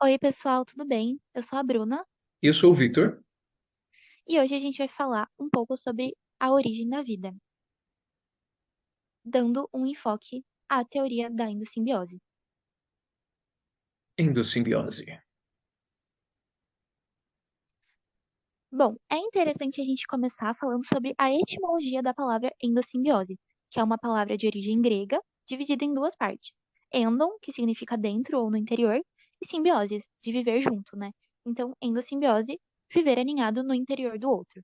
Oi, pessoal, tudo bem? Eu sou a Bruna Eu sou o Victor. e hoje a gente vai falar um pouco sobre a origem da vida, dando um enfoque à teoria da endossimbiose. Endossimbiose. Bom, é interessante a gente começar falando sobre a etimologia da palavra endossimbiose, que é uma palavra de origem grega, dividida em duas partes. Endon, que significa dentro ou no interior, e simbiose, de viver junto, né? Então, endossimbiose, viver aninhado no interior do outro.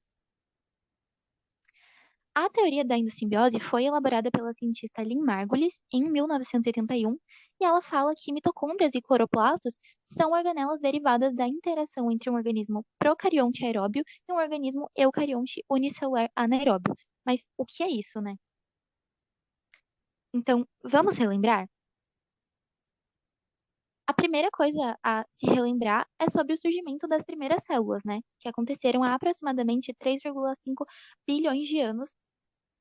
A teoria da endossimbiose foi elaborada pela cientista Lynn Margulis em 1981 e ela fala que mitocôndrias e cloroplastos são organelas derivadas da interação entre um organismo procarionte aeróbio e um organismo eucarionte unicelular anaeróbio. Mas o que é isso, né? Então, vamos relembrar? A primeira coisa a se relembrar é sobre o surgimento das primeiras células, né? Que aconteceram há aproximadamente 3,5 bilhões de anos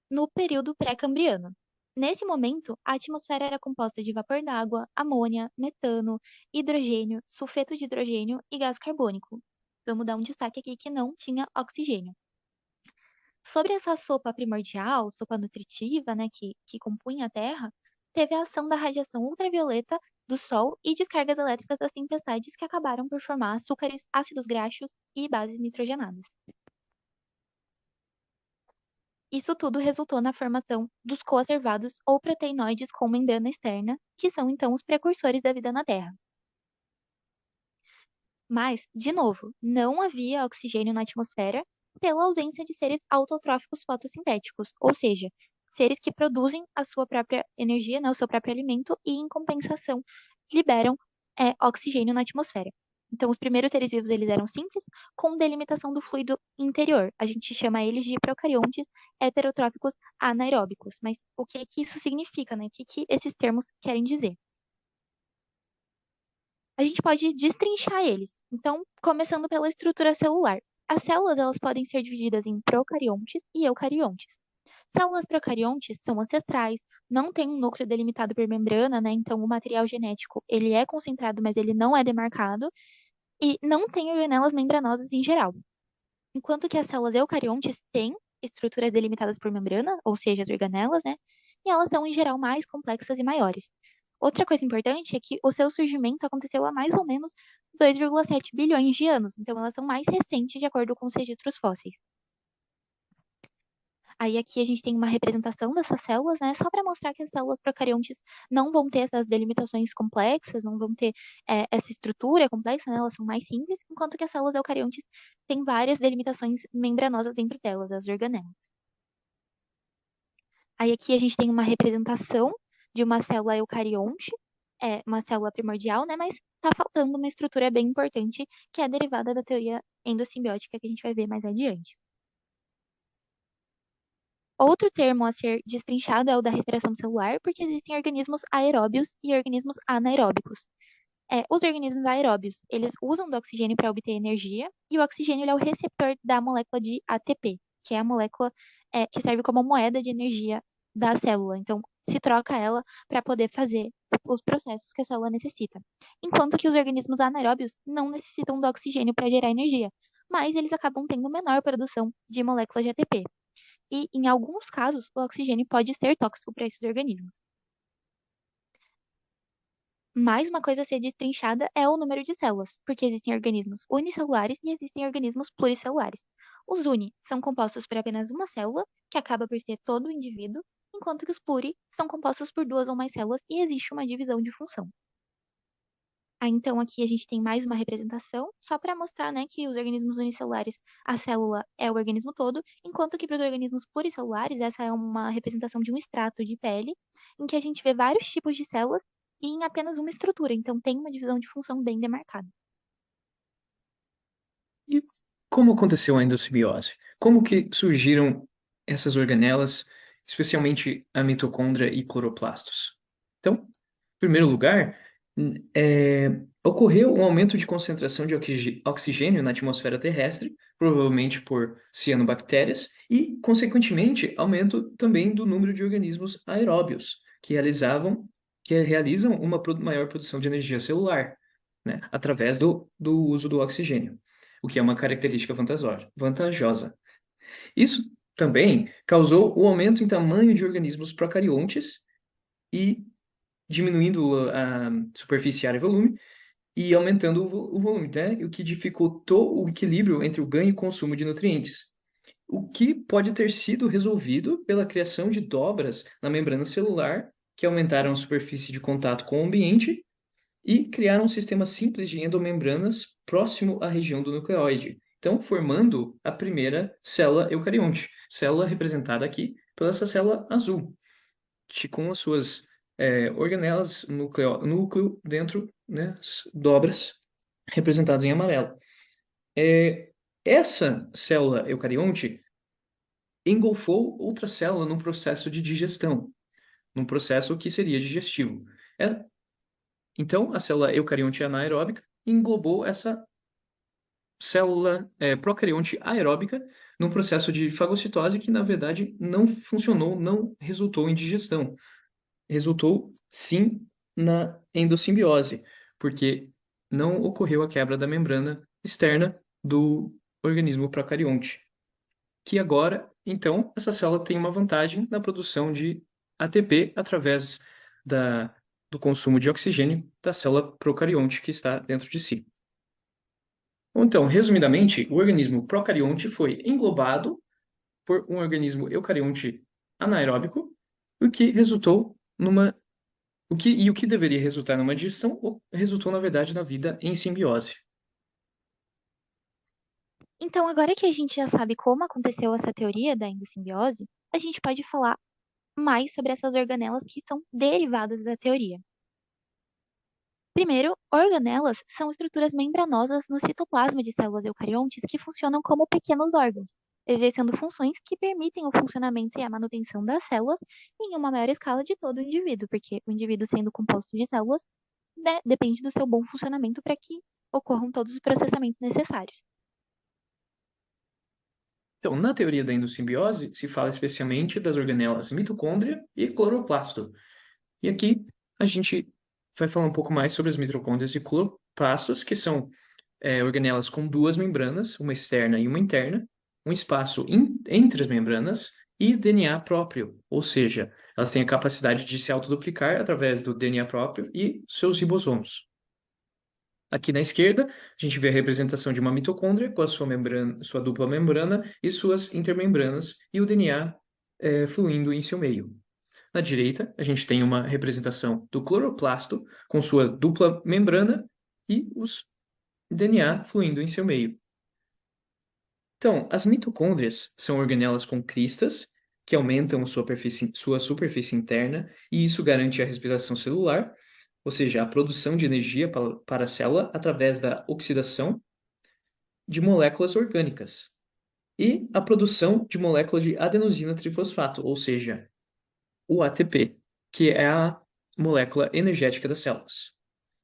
no período pré-cambriano. Nesse momento, a atmosfera era composta de vapor d'água, amônia, metano, hidrogênio, sulfeto de hidrogênio e gás carbônico. Vamos dar um destaque aqui que não tinha oxigênio. Sobre essa sopa primordial, sopa nutritiva, né, que compunha a Terra, teve a ação da radiação ultravioleta do Sol e descargas elétricas das tempestades que acabaram por formar açúcares, ácidos graxos e bases nitrogenadas. Isso tudo resultou na formação dos coacervados ou proteinoides com membrana externa, que são então os precursores da vida na Terra. Mas, de novo, não havia oxigênio na atmosfera pela ausência de seres autotróficos fotossintéticos, ou seja, seres que produzem a sua própria energia, né, o seu próprio alimento e, em compensação, liberam oxigênio na atmosfera. Então, os primeiros seres vivos eles eram simples, com delimitação do fluido interior. A gente chama eles de procariontes heterotróficos anaeróbicos. Mas o que é que isso significa, né? O que que esses termos querem dizer? A gente pode destrinchar eles. Então, começando pela estrutura celular. As células elas podem ser divididas em procariontes e eucariontes. Células procariontes são ancestrais, não têm um núcleo delimitado por membrana, né? Então, o material genético ele é concentrado, mas ele não é demarcado e não tem organelas membranosas em geral. Enquanto que as células eucariontes têm estruturas delimitadas por membrana, ou seja, as organelas, né? E elas são, em geral, mais complexas e maiores. Outra coisa importante é que o seu surgimento aconteceu há mais ou menos 2,7 bilhões de anos, então elas são mais recentes de acordo com os registros fósseis. Aí aqui a gente tem uma representação dessas células, né, só para mostrar que as células procariontes não vão ter essas delimitações complexas, não vão ter essa estrutura complexa, né, elas são mais simples, enquanto que as células eucariontes têm várias delimitações membranosas dentro delas, as organelas. Aí aqui a gente tem uma representação de uma célula eucarionte, uma célula primordial, né, mas está faltando uma estrutura bem importante, que é derivada da teoria endossimbiótica que a gente vai ver mais adiante. Outro termo a ser destrinchado é o da respiração celular, porque existem organismos aeróbios e organismos anaeróbicos. Os organismos aeróbios, eles usam do oxigênio para obter energia, e o oxigênio ele é o receptor da molécula de ATP, que é a molécula que serve como moeda de energia da célula. Então, se troca ela para poder fazer os processos que a célula necessita. Enquanto que os organismos anaeróbios não necessitam do oxigênio para gerar energia, mas eles acabam tendo menor produção de moléculas de ATP. E, em alguns casos, o oxigênio pode ser tóxico para esses organismos. Mais uma coisa a ser destrinchada é o número de células, porque existem organismos unicelulares e existem organismos pluricelulares. Os uni são compostos por apenas uma célula, que acaba por ser todo o indivíduo, enquanto que os pluri são compostos por duas ou mais células e existe uma divisão de função. Aí, então, aqui a gente tem mais uma representação, só para mostrar, né, que os organismos unicelulares, a célula é o organismo todo, enquanto que para os organismos pluricelulares, essa é uma representação de um extrato de pele, em que a gente vê vários tipos de células e em apenas uma estrutura, então tem uma divisão de função bem demarcada. E como aconteceu a endossimbiose? Como que surgiram essas organelas, especialmente a mitocôndria e cloroplastos? Então, em primeiro lugar, ocorreu um aumento de concentração de oxigênio na atmosfera terrestre, provavelmente por cianobactérias, e, consequentemente, aumento também do número de organismos aeróbios, que realizam uma maior produção de energia celular. né, através do uso do oxigênio, o que é uma característica vantajosa. Isso também causou o aumento em tamanho de organismos procariontes e diminuindo a superfície, área e volume, e aumentando o volume, né? O que dificultou o equilíbrio entre o ganho e consumo de nutrientes. O que pode ter sido resolvido pela criação de dobras na membrana celular, que aumentaram a superfície de contato com o ambiente e criaram um sistema simples de endomembranas próximo à região do nucleoide. Então, formando a primeira célula eucarionte, célula representada aqui pela essa célula azul, com as suas organelas, núcleo dentro, né, dobras representadas em amarelo. Essa célula eucarionte engolfou outra célula num processo de digestão, num processo que seria digestivo. Então, a célula eucarionte anaeróbica englobou essa célula procarionte aeróbica num processo de fagocitose que, na verdade, não funcionou, não resultou em digestão. Resultou, sim, na endossimbiose, porque não ocorreu a quebra da membrana externa do organismo procarionte. Que agora, então, essa célula tem uma vantagem na produção de ATP através do consumo de oxigênio da célula procarionte que está dentro de si. Então, resumidamente, o organismo procarionte foi englobado por um organismo eucarionte anaeróbico, o que resultou numa o que deveria resultar numa digestão resultou, na verdade, na vida em simbiose. Então, agora que a gente já sabe como aconteceu essa teoria da endossimbiose, a gente pode falar mais sobre essas organelas que são derivadas da teoria. Primeiro, organelas são estruturas membranosas no citoplasma de células eucariontes que funcionam como pequenos órgãos, exercendo funções que permitem o funcionamento e a manutenção das células em uma maior escala de todo o indivíduo, porque o indivíduo sendo composto de células, né, depende do seu bom funcionamento para que ocorram todos os processamentos necessários. Então, na teoria da endossimbiose, se fala especialmente das organelas mitocôndria e cloroplasto. E aqui a gente vai falar um pouco mais sobre as mitocôndrias e cloroplastos, que são organelas com duas membranas, uma externa e uma interna, um espaço entre as membranas e DNA próprio, ou seja, elas têm a capacidade de se autoduplicar através do DNA próprio e seus ribossomos. Aqui na esquerda, a gente vê a representação de uma mitocôndria com a sua membrana, sua dupla membrana e suas intermembranas e o DNA fluindo em seu meio. Na direita, a gente tem uma representação do cloroplasto com sua dupla membrana e os DNA fluindo em seu meio. Então, as mitocôndrias são organelas com cristas que aumentam sua superfície interna e isso garante a respiração celular, ou seja, a produção de energia para a célula através da oxidação de moléculas orgânicas e a produção de moléculas de adenosina trifosfato, ou seja, o ATP, que é a molécula energética das células.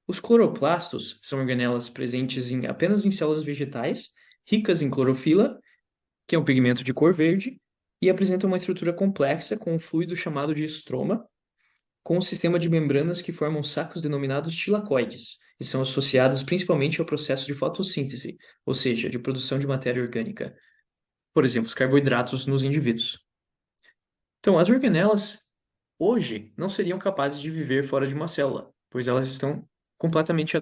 Os cloroplastos são organelas presentes apenas em células vegetais, ricas em clorofila, que é um pigmento de cor verde, e apresentam uma estrutura complexa com um fluido chamado de estroma, com um sistema de membranas que formam sacos denominados tilacoides, e são associados principalmente ao processo de fotossíntese, ou seja, de produção de matéria orgânica, por exemplo, os carboidratos nos indivíduos. Então, as organelas hoje não seriam capazes de viver fora de uma célula, pois elas estão completamente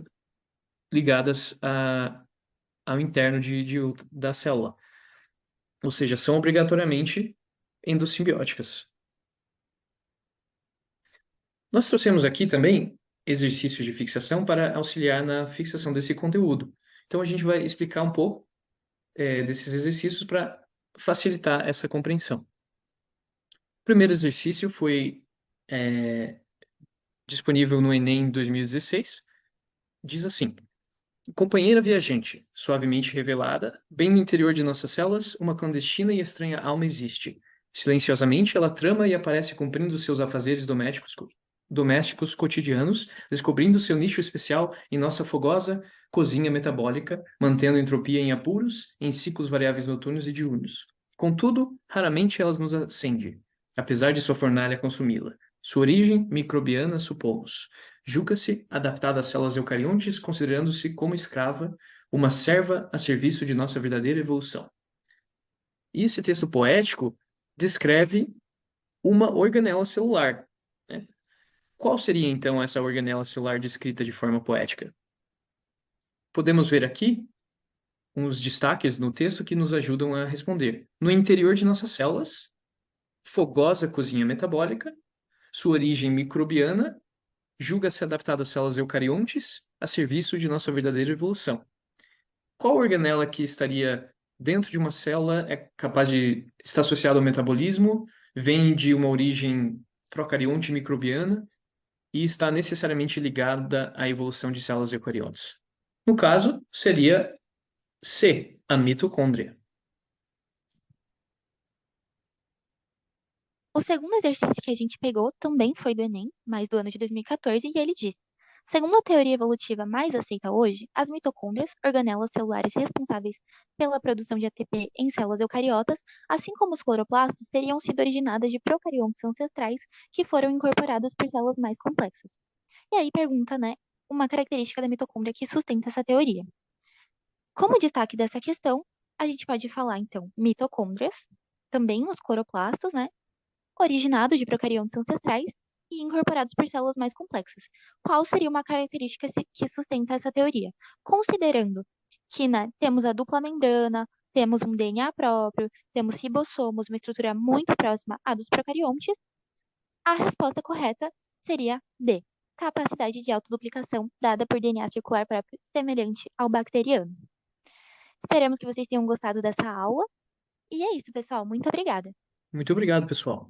ligadas ao interno da célula, ou seja, são obrigatoriamente endossimbióticas. Nós trouxemos aqui também exercícios de fixação para auxiliar na fixação desse conteúdo. Então, a gente vai explicar um pouco desses exercícios para facilitar essa compreensão. O primeiro exercício foi disponível no Enem 2016. Diz assim: companheira viajante, suavemente revelada, bem no interior de nossas células, uma clandestina e estranha alma existe. Silenciosamente, ela trama e aparece cumprindo seus afazeres domésticos cotidianos, descobrindo seu nicho especial em nossa fogosa cozinha metabólica, mantendo a entropia em apuros, em ciclos variáveis noturnos e diurnos. Contudo, raramente elas nos acende, apesar de sua fornalha consumi-la. Sua origem microbiana, supomos. Julga-se adaptada às células eucariontes, considerando-se como escrava, uma serva a serviço de nossa verdadeira evolução. E esse texto poético descreve uma organela celular, né? Qual seria então essa organela celular descrita de forma poética? Podemos ver aqui uns destaques no texto que nos ajudam a responder. No interior de nossas células, fogosa cozinha metabólica, sua origem microbiana, julga-se adaptada às células eucariontes, a serviço de nossa verdadeira evolução. Qual organela que estaria dentro de uma célula é capaz de estar associada ao metabolismo, vem de uma origem procarionte microbiana e está necessariamente ligada à evolução de células eucariontes? No caso, seria C, a mitocôndria. O segundo exercício que a gente pegou também foi do Enem, mas do ano de 2014, e ele diz: segundo a teoria evolutiva mais aceita hoje, as mitocôndrias, organelas celulares responsáveis pela produção de ATP em células eucariotas, assim como os cloroplastos, teriam sido originadas de procariontes ancestrais que foram incorporados por células mais complexas. E aí pergunta, né, uma característica da mitocôndria que sustenta essa teoria. Como destaque dessa questão, a gente pode falar, então, mitocôndrias, também os cloroplastos, né, originados de procariontes ancestrais e incorporados por células mais complexas. Qual seria uma característica que sustenta essa teoria? Considerando que, né, temos a dupla membrana, temos um DNA próprio, temos ribossomos, uma estrutura muito próxima à dos procariontes, a resposta correta seria D, capacidade de autoduplicação dada por DNA circular próprio semelhante ao bacteriano. Esperamos que vocês tenham gostado dessa aula. E é isso, pessoal. Muito obrigada. Muito obrigado, pessoal.